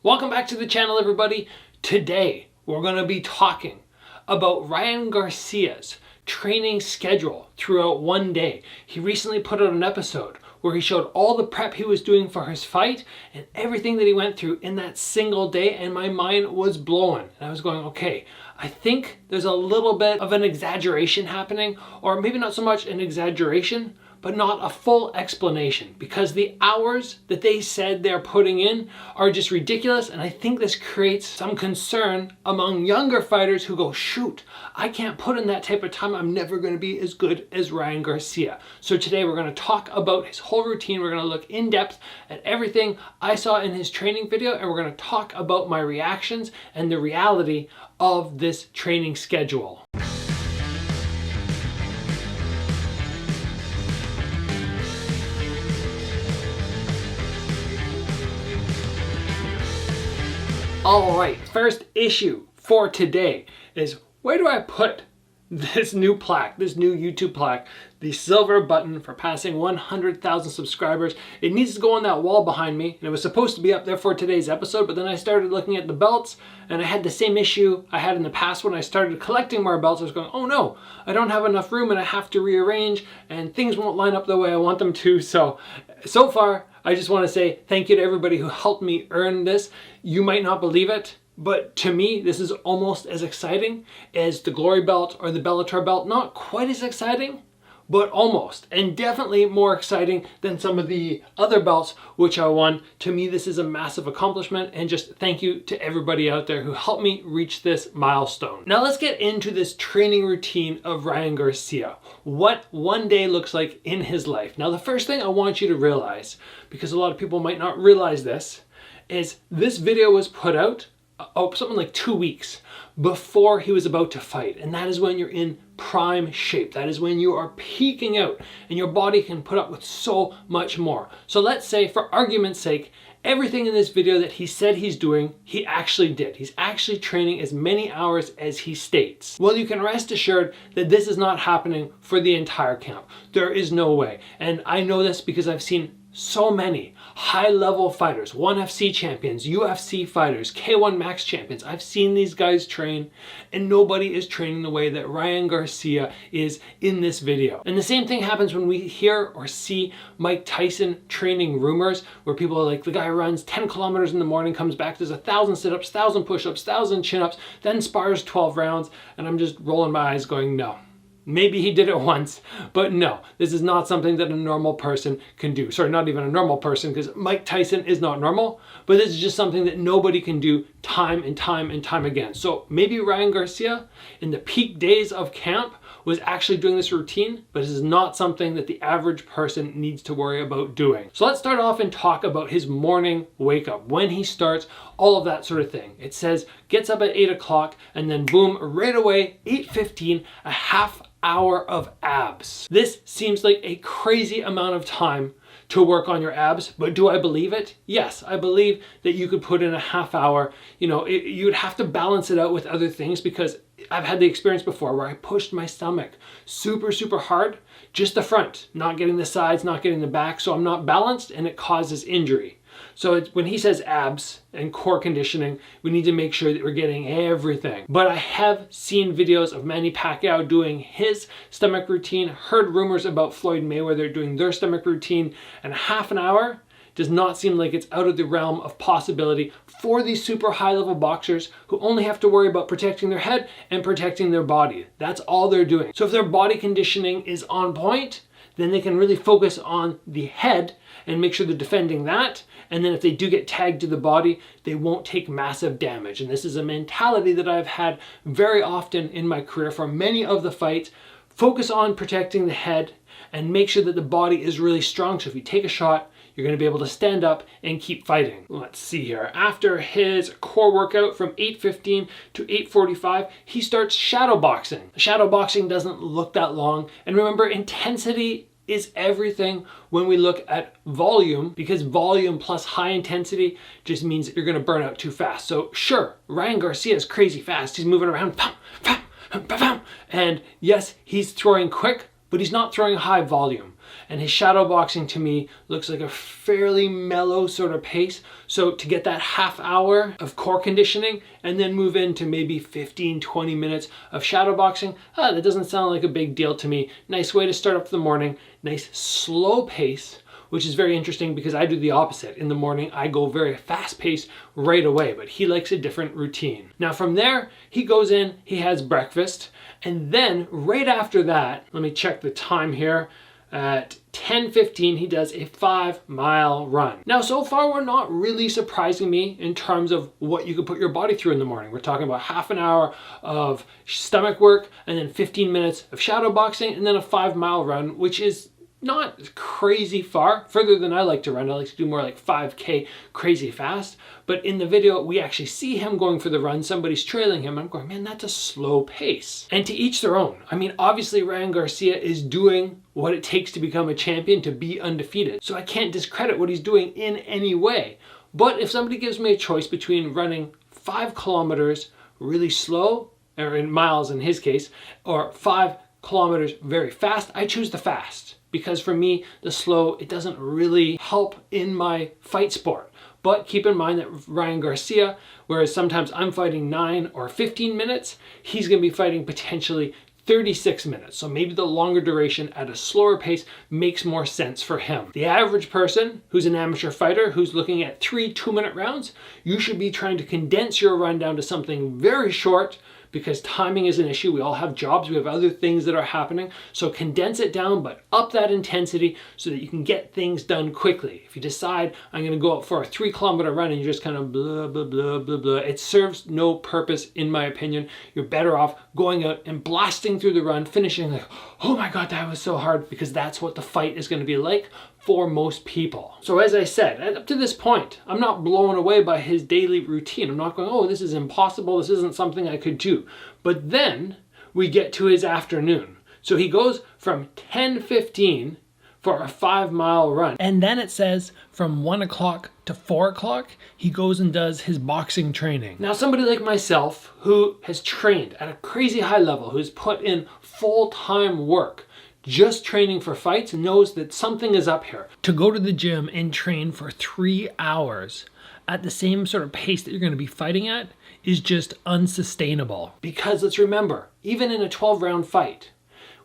Welcome back to the channel, everybody. Today we're going to be talking about Ryan Garcia's training schedule throughout one day. He recently put out an episode where he showed all the prep he was doing for his fight and everything that he went through in that single day, and my mind was blown. And I was going, okay, I think there's a little bit of an exaggeration happening, or maybe not so much an exaggeration, but not a full explanation, because the hours that they said they're putting in are just ridiculous. And I think this creates some concern among younger fighters who go, shoot, I can't put in that type of time. I'm never going to be as good as Ryan Garcia. So today we're going to talk about his whole routine. We're going to look in depth at everything I saw in his training video, and we're going to talk about my reactions and the reality of this training schedule. All right, first issue for today is, where do I put this new plaque, this new YouTube plaque, the silver button for passing 100,000 subscribers? It needs to go on that wall behind me, and it was supposed to be up there for today's episode, but then I started looking at the belts, and I had the same issue I had in the past when I started collecting more belts. I was going, oh no, I don't have enough room and I have to rearrange, and things won't line up the way I want them to. So far, I just want to say thank you to everybody who helped me earn this. You might not believe it, but to me, this is almost as exciting as the Glory belt or the Bellator belt. Not quite as exciting, but almost, and definitely more exciting than some of the other belts which I won. To me, this is a massive accomplishment, and just thank you to everybody out there who helped me reach this milestone. Now let's get into this training routine of Ryan Garcia, what one day looks like in his life. Now the first thing I want you to realize, because a lot of people might not realize this, is this video was put out something like 2 weeks before he was about to fight. And that is when you're in prime shape. That is when you are peaking out and your body can put up with so much more. So let's say, for argument's sake, everything in this video that he said he's doing, he actually did. He's actually training as many hours as he states. Well, you can rest assured that this is not happening for the entire camp. There is no way. And I know this because I've seen so many high-level fighters, 1FC champions, UFC fighters, K1 Max champions. I've seen these guys train, and nobody is training the way that Ryan Garcia is in this video. And the same thing happens when we hear or see Mike Tyson training rumors, where people are like, the guy runs 10 kilometers in the morning, comes back, does 1,000 sit-ups, 1,000 push-ups, 1,000 chin-ups, then spars 12 rounds, and I'm just rolling my eyes going, no. Maybe he did it once, but no, this is not something that a normal person can do. Sorry, not even a normal person, because Mike Tyson is not normal, but this is just something that nobody can do time and time and time again. So maybe Ryan Garcia, in the peak days of camp, was actually doing this routine, but this is not something that the average person needs to worry about doing. So let's start off and talk about his morning wake up, when he starts, all of that sort of thing. It says gets up at 8 o'clock and then boom, right away, 8:15, a half hour of abs. This seems like a crazy amount of time to work on your abs, but do I believe it? Yes, I believe that you could put in a half hour. You know, you'd have to balance it out with other things, because I've had the experience before where I pushed my stomach super, super hard, just the front, not getting the sides, not getting the back, so I'm not balanced and it causes injury. So when he says abs and core conditioning, we need to make sure that we're getting everything. But I have seen videos of Manny Pacquiao doing his stomach routine, heard rumors about Floyd Mayweather doing their stomach routine, and half an hour does not seem like it's out of the realm of possibility for these super high-level boxers who only have to worry about protecting their head and protecting their body. That's all they're doing. So if their body conditioning is on point, then they can really focus on the head and make sure they're defending that. And then if they do get tagged to the body, they won't take massive damage. And this is a mentality that I've had very often in my career for many of the fights. Focus on protecting the head and make sure that the body is really strong. So if you take a shot, you're going to be able to stand up and keep fighting. Let's see here. After his core workout from 8:15 to 8:45, he starts shadow boxing. Shadow boxing doesn't look that long. And remember, intensity is everything when we look at volume, because volume plus high intensity just means that you're going to burn out too fast. So sure, Ryan Garcia is crazy fast. He's moving around, and yes, he's throwing quick, but he's not throwing high volume. And his shadow boxing to me looks like a fairly mellow sort of pace. So to get that half hour of core conditioning and then move into maybe 15, 20 minutes of shadow boxing, that doesn't sound like a big deal to me. Nice way to start up the morning, nice slow pace, which is very interesting because I do the opposite. In the morning, I go very fast paced right away, but he likes a different routine. Now from there, he goes in, he has breakfast, and then right after that, let me check the time here, at 10:15, he does a 5-mile run. Now, so far, we're not really surprising me in terms of what you could put your body through in the morning. We're talking about half an hour of stomach work and then 15 minutes of shadow boxing and then a 5-mile run, which is not crazy far, further than I like to run. I like to do more like 5K crazy fast. But in the video, we actually see him going for the run. Somebody's trailing him. I'm going, man, that's a slow pace. And to each their own. I mean, obviously Ryan Garcia is doing what it takes to become a champion, to be undefeated. So I can't discredit what he's doing in any way. But if somebody gives me a choice between running 5 kilometers really slow, or in miles in his case, or 5 kilometers very fast, I choose the fast. Because for me, the slow, it doesn't really help in my fight sport. But keep in mind that Ryan Garcia, whereas sometimes I'm fighting 9 or 15 minutes, he's going to be fighting potentially 36 minutes. So maybe the longer duration at a slower pace makes more sense for him. The average person who's an amateur fighter who's looking at 3 2-minute rounds, you should be trying to condense your run down to something very short, because timing is an issue. We all have jobs, we have other things that are happening. So condense it down, but up that intensity so that you can get things done quickly. If you decide I'm gonna go out for a 3-kilometer run and you're just kind of blah, blah, blah, blah, blah, it serves no purpose in my opinion. You're better off going out and blasting through the run, finishing like, oh my God, that was so hard, because that's what the fight is gonna be like for most people. So as I said, up to this point, I'm not blown away by his daily routine. I'm not going, oh, this is impossible, this isn't something I could do. But then we get to his afternoon. So he goes from 10:15 for a 5-mile run. And then it says from 1 o'clock to 4 o'clock, he goes and does his boxing training. Now, somebody like myself who has trained at a crazy high level, who's put in full-time work, just training for fights, knows that something is up here. To go to the gym and train for 3 hours at the same sort of pace that you're going to be fighting at is just unsustainable. Because let's remember, even in a 12-round fight,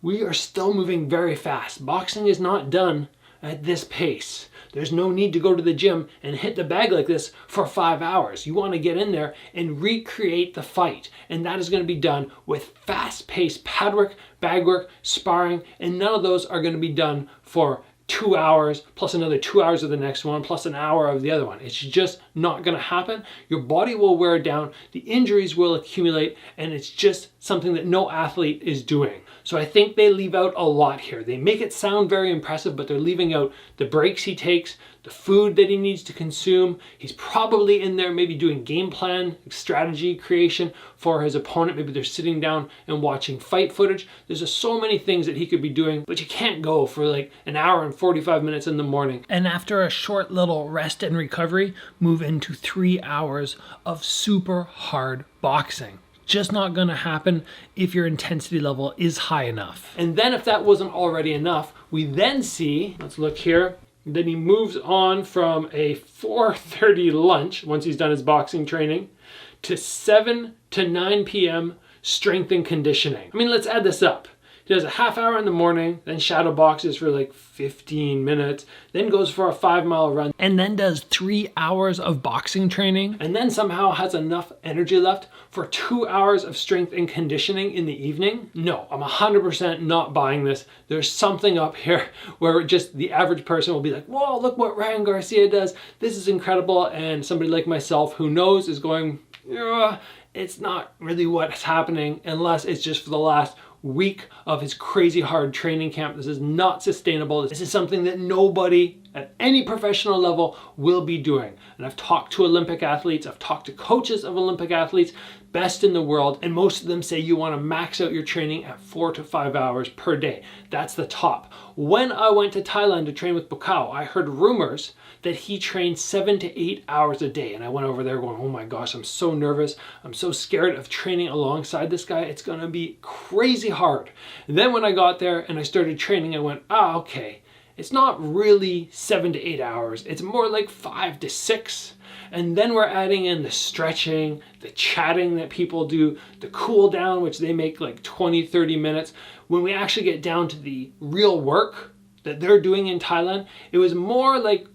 we are still moving very fast. Boxing is not done at this pace. There's no need to go to the gym and hit the bag like this for 5 hours. You want to get in there and recreate the fight. And that is going to be done with fast-paced pad work, bag work, sparring, and none of those are going to be done for 2 hours plus another 2 hours of the next one plus an hour of the other one. It's just not going to happen. Your body will wear down, the injuries will accumulate, and it's just something that no athlete is doing. So I think they leave out a lot here. They make it sound very impressive, but they're leaving out the breaks he takes, the food that he needs to consume. He's probably in there maybe doing game plan, strategy creation for his opponent. Maybe they're sitting down and watching fight footage. There's just so many things that he could be doing, but you can't go for like an hour and 45 minutes in the morning. And after a short little rest and recovery, move into 3 hours of super hard boxing. Just not gonna happen if your intensity level is high enough. And then if that wasn't already enough, we then see, let's look here, then he moves on from a 4:30 lunch, once he's done his boxing training, to 7 to 9 p.m. strength and conditioning. I mean, let's add this up. He does a half hour in the morning, then shadow boxes for like 15 minutes, then goes for a 5-mile run, and then does 3 hours of boxing training, and then somehow has enough energy left for 2 hours of strength and conditioning in the evening. No, I'm 100% not buying this. There's something up here where just the average person will be like, whoa, look what Ryan Garcia does. This is incredible. And somebody like myself who knows is going, it's not really what's happening unless it's just for the last week of his crazy hard training camp. This is not sustainable. This is something that nobody at any professional level will be doing. And I've talked to Olympic athletes, I've talked to coaches of Olympic athletes, best in the world, and most of them say you want to max out your training at 4 to 5 hours per day. That's the top. When I went to Thailand to train with Bukau, I heard rumors that he trained 7 to 8 hours a day. And I went over there going, oh my gosh, I'm so nervous. I'm so scared of training alongside this guy. It's gonna be crazy hard. And then when I got there and I started training, I went, okay, it's not really 7 to 8 hours. It's more like 5 to 6. And then we're adding in the stretching, the chatting that people do, the cool down, which they make like 20, 30 minutes. When we actually get down to the real work that they're doing in Thailand, it was more like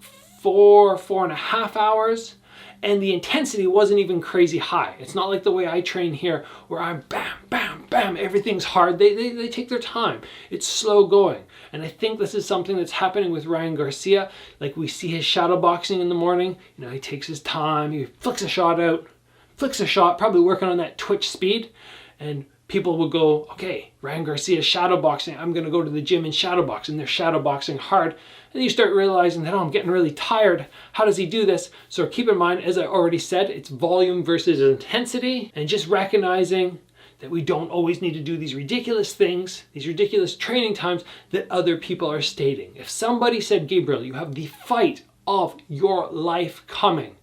4.5 hours. And the intensity wasn't even crazy high. It's not like the way I train here where I'm bam, bam, bam, everything's hard. They take their time. It's slow going. And I think this is something that's happening with Ryan Garcia. Like we see his shadow boxing in the morning. You know, he takes his time, he flicks a shot out, flicks a shot, probably working on that twitch speed. And people will go, okay, Ryan Garcia shadow boxing. I'm going to go to the gym and shadow box. And they're shadow boxing hard. And you start realizing that, oh, I'm getting really tired. How does he do this? So keep in mind, as I already said, it's volume versus intensity. And just recognizing that we don't always need to do these ridiculous things, these ridiculous training times that other people are stating. If somebody said, Gabriel, you have the fight of your life coming,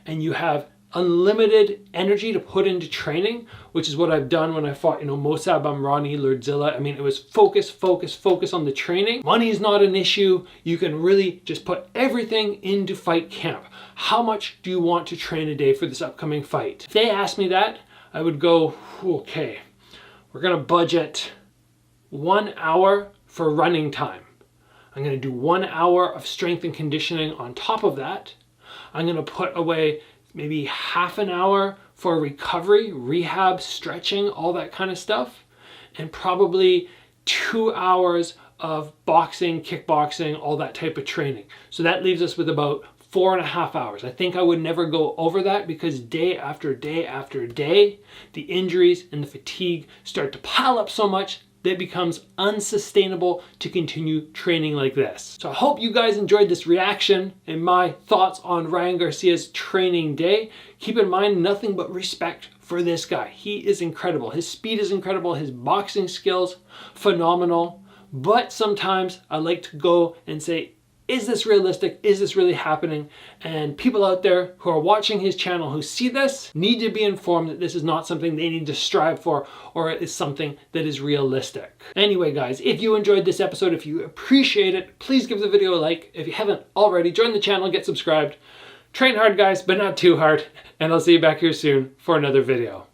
and you have unlimited energy to put into training, which is what I've done when I fought, Mosab Amrani, Lerdsila. I mean, it was focus, focus, focus on the training. Money is not an issue. You can really just put everything into fight camp. How much do you want to train a day for this upcoming fight? If they asked me that, I would go, okay, we're gonna budget 1 hour for running time. I'm gonna do 1 hour of strength and conditioning on top of that. I'm gonna put away maybe half an hour for recovery, rehab, stretching, all that kind of stuff, and probably 2 hours of boxing, kickboxing, all that type of training. So that leaves us with about 4.5 hours. I think I would never go over that because day after day after day, the injuries and the fatigue start to pile up so much that it becomes unsustainable to continue training like this. So I hope you guys enjoyed this reaction and my thoughts on Ryan Garcia's training day. Keep in mind, nothing but respect for this guy. He is incredible. His speed is incredible. His boxing skills, phenomenal. But sometimes I like to go and say, is this realistic? Is this really happening? And people out there who are watching his channel who see this need to be informed that this is not something they need to strive for, or it is something that is realistic. Anyway, guys, if you enjoyed this episode, if you appreciate it, please give the video a like. If you haven't already, join the channel, get subscribed. Train hard, guys, but not too hard. And I'll see you back here soon for another video.